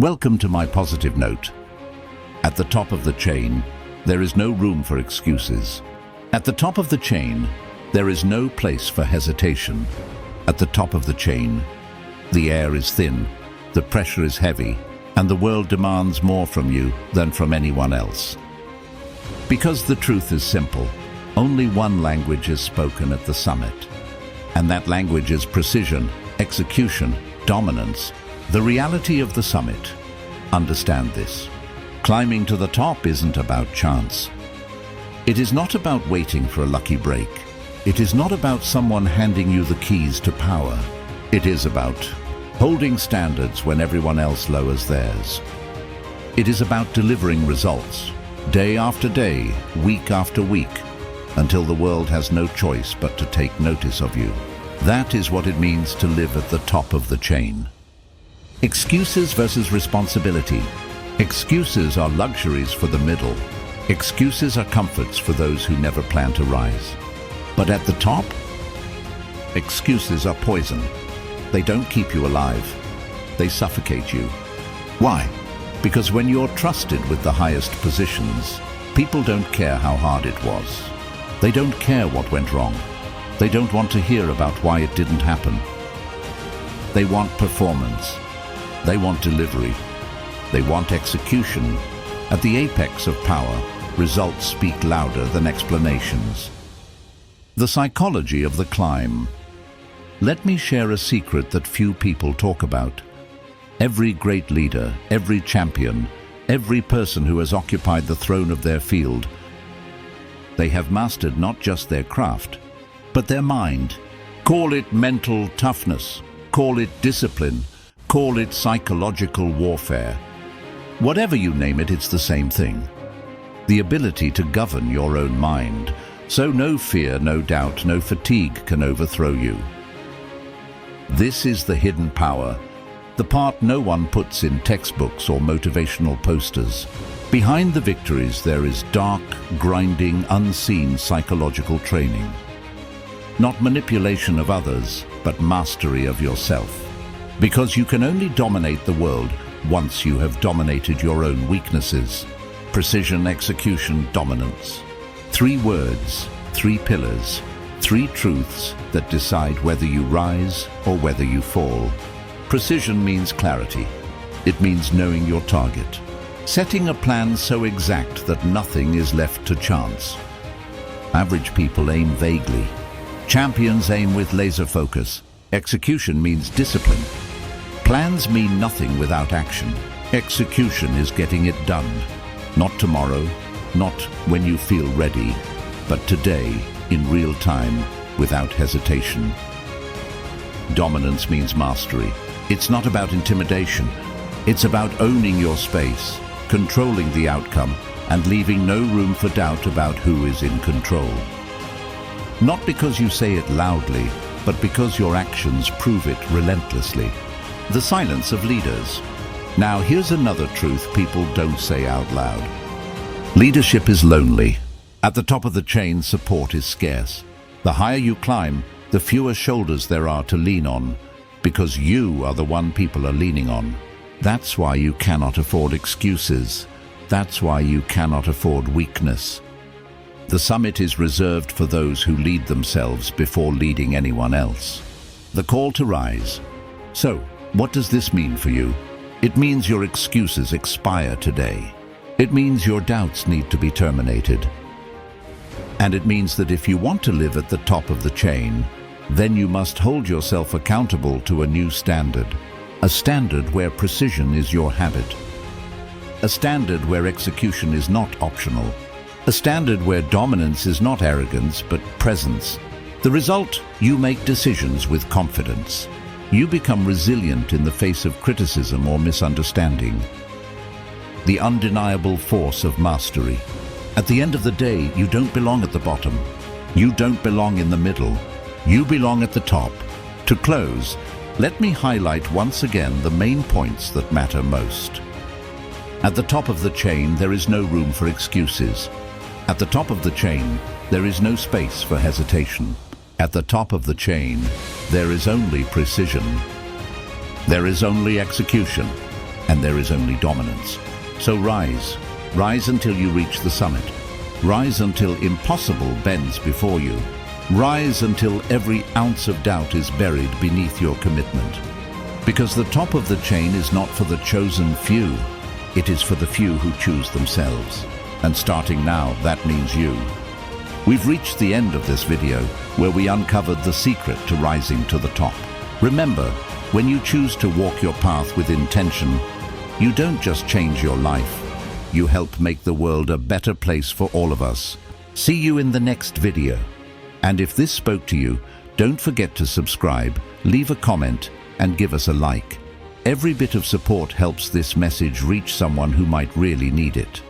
Welcome to my positive note. At the top of the chain, there is no room for excuses. At the top of the chain, there is no place for hesitation. At the top of the chain, the air is thin, the pressure is heavy, and the world demands more from you than from anyone else. Because the truth is simple, only one language is spoken at the summit. And that language is precision, execution, dominance. The reality of the summit. Understand this. Climbing to the top isn't about chance. It is not about waiting for a lucky break. It is not about someone handing you the keys to power. It is about holding standards when everyone else lowers theirs. It is about delivering results, day after day, week after week, until the world has no choice but to take notice of you. That is what it means to live at the top of the chain. Excuses versus responsibility. Excuses are luxuries for the middle. Excuses are comforts for those who never plan to rise. But at the top, excuses are poison. They don't keep you alive. They suffocate you. Why? Because when you're trusted with the highest positions, people don't care how hard it was. They don't care what went wrong. They don't want to hear about why it didn't happen. They want performance. They want delivery. They want execution. At the apex of power, results speak louder than explanations. The psychology of the climb. Let me share a secret that few people talk about. Every great leader, every champion, every person who has occupied the throne of their field, they have mastered not just their craft, but their mind. Call it mental toughness, call it discipline, call it psychological warfare. Whatever you name it, it's the same thing. The ability to govern your own mind, so no fear, no doubt, no fatigue can overthrow you. This is the hidden power, the part no one puts in textbooks or motivational posters. Behind the victories there is dark, grinding, unseen psychological training. Not manipulation of others, but mastery of yourself. Because you can only dominate the world once you have dominated your own weaknesses. Precision, execution, dominance. 3 words, 3 pillars, 3 truths that decide whether you rise or whether you fall. Precision means clarity. It means knowing your target. Setting a plan so exact that nothing is left to chance. Average people aim vaguely. Champions aim with laser focus. Execution means discipline. Plans mean nothing without action. Execution is getting it done. Not tomorrow, not when you feel ready, but today, in real time, without hesitation. Dominance means mastery. It's not about intimidation. It's about owning your space, controlling the outcome, and leaving no room for doubt about who is in control. Not because you say it loudly, but because your actions prove it relentlessly. The silence of leaders. Now here's another truth people don't say out loud. Leadership is lonely. At the top of the chain, support is scarce. The higher you climb, the fewer shoulders there are to lean on, because you are the one people are leaning on. That's why you cannot afford excuses. That's why you cannot afford weakness. The summit is reserved for those who lead themselves before leading anyone else. The call to rise. So, what does this mean for you? It means your excuses expire today. It means your doubts need to be terminated. And it means that if you want to live at the top of the chain, then you must hold yourself accountable to a new standard. A standard where precision is your habit. A standard where execution is not optional. A standard where dominance is not arrogance, but presence. The result, you make decisions with confidence. You become resilient in the face of criticism or misunderstanding. The undeniable force of mastery. At the end of the day, you don't belong at the bottom. You don't belong in the middle. You belong at the top. To close, let me highlight once again the main points that matter most. At the top of the chain, there is no room for excuses. At the top of the chain, there is no space for hesitation. At the top of the chain, there is only precision. There is only execution. and there is only dominance. So rise. Rise until you reach the summit. Rise until impossible bends before you. Rise until every ounce of doubt is buried beneath your commitment. Because the top of the chain is not for the chosen few. It is for the few who choose themselves. And starting now, that means you. We've reached the end of this video, where we uncovered the secret to rising to the top. Remember, when you choose to walk your path with intention, you don't just change your life. You help make the world a better place for all of us. See you in the next video. And if this spoke to you, don't forget to subscribe, leave a comment, and give us a like. Every bit of support helps this message reach someone who might really need it.